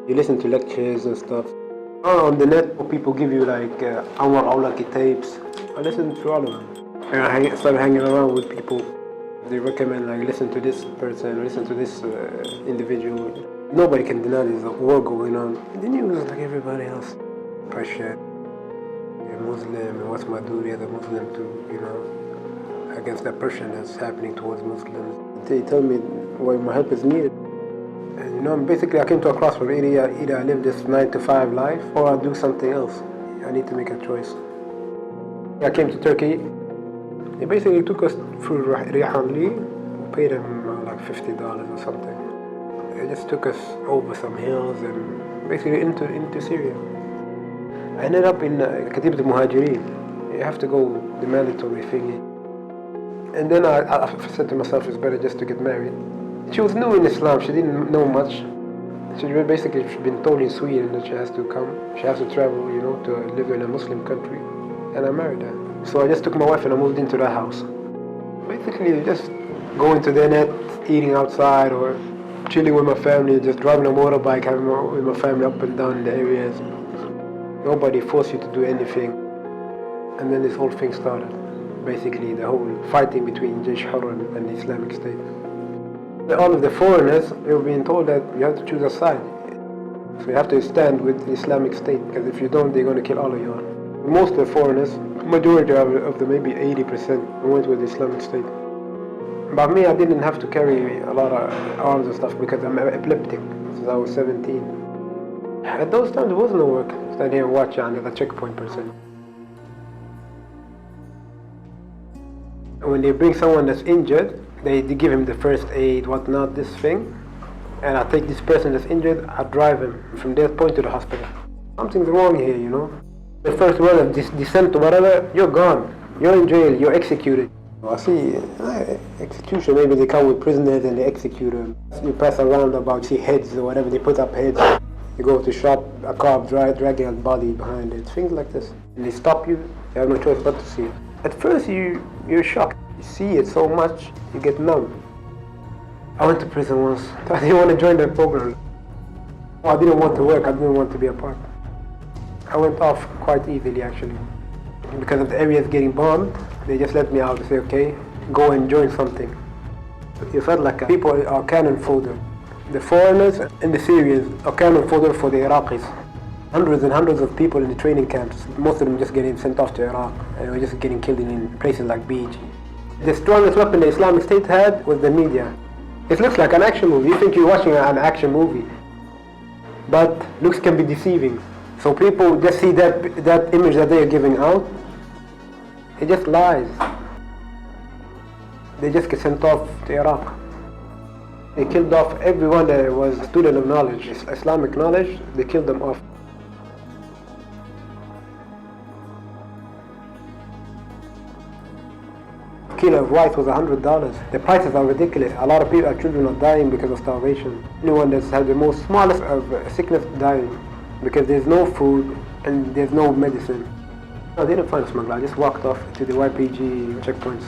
You listen to lectures and stuff. On the net, people give you like Anwar Awlaki tapes. I listen to all of them. And I started hanging around with people. They recommend like listen to this person, listen to this individual. Nobody can deny there's a war going on. In the news like everybody else. Pressure. You're Muslim, and what's my duty as a Muslim to, against that pressure that's happening towards Muslims. They tell me why my help is needed. And basically I came to a crossroads. Either I live this 9 to 5 life or I do something else. I need to make a choice. I came to Turkey. They basically took us through Rihanli. We paid them like $50 or something. They just took us over some hills and basically into Syria. I ended up in Katibat al-Muhajirin. You have to go the mandatory thingy. And then I said to myself, it's better just to get married. She was new in Islam, she didn't know much. She'd been told in Sweden that she has to come. She has to travel, to live in a Muslim country. And I married her. So I just took my wife and I moved into that house. Basically just going to the net, eating outside or chilling with my family, just driving a motorbike, having with my family up and down in the areas. Nobody forced you to do anything. And then this whole thing started. Basically the whole fighting between Jaysh Hurr and the Islamic State. All of the foreigners, they were being told that you have to choose a side. So you have to stand with the Islamic State, because if you don't, they're going to kill all of you. Most of the foreigners, majority of them, maybe 80%, went with the Islamic State. But me, I didn't have to carry a lot of arms and stuff because I'm epileptic since I was 17. At those times, there was no work. Stand here and watch under the checkpoint person. When they bring someone that's injured, they give him the first aid, whatnot, this thing. And I take this person that's injured, I drive him from that point to the hospital. Something's wrong here, The first word of descent or whatever, you're gone. You're in jail, you're executed. I see execution, maybe they come with prisoners and they execute them. You pass around about, see heads or whatever, they put up heads. You go to shop, a car dragging a body behind it, things like this. And they stop you, you have no choice but to see it. At first you're shocked. You see it so much, you get numb. I went to prison once. I didn't want to join that program. I didn't want to work, I didn't want to be a part. I went off quite easily actually. Because of the areas getting bombed, they just let me out and say, okay, go and join something. It felt like people are cannon fodder. The foreigners and the Syrians are cannon fodder for the Iraqis. Hundreds and hundreds of people in the training camps, most of them just getting sent off to Iraq and were just getting killed in places like Beach. The strongest weapon the Islamic State had was the media. It looks like an action movie. You think you're watching an action movie. But looks can be deceiving. So people just see that image that they are giving out. It just lies. They just get sent off to Iraq. They killed off everyone that was a student of knowledge, Islamic knowledge, they killed them off. A kilo of rice was $100. The prices are ridiculous. A lot of children are dying because of starvation. Anyone that's had the most smallest of sickness dying because there's no food and there's no medicine. No, they didn't find a smuggler. I just walked off to the YPG checkpoints.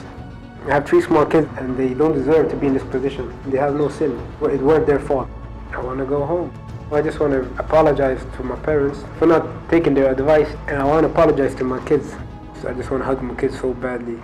I have 3 small kids and they don't deserve to be in this position. They have no sin. It weren't their fault. I want to go home. I just want to apologize to my parents for not taking their advice, and I want to apologize to my kids. So I just want to hug my kids so badly.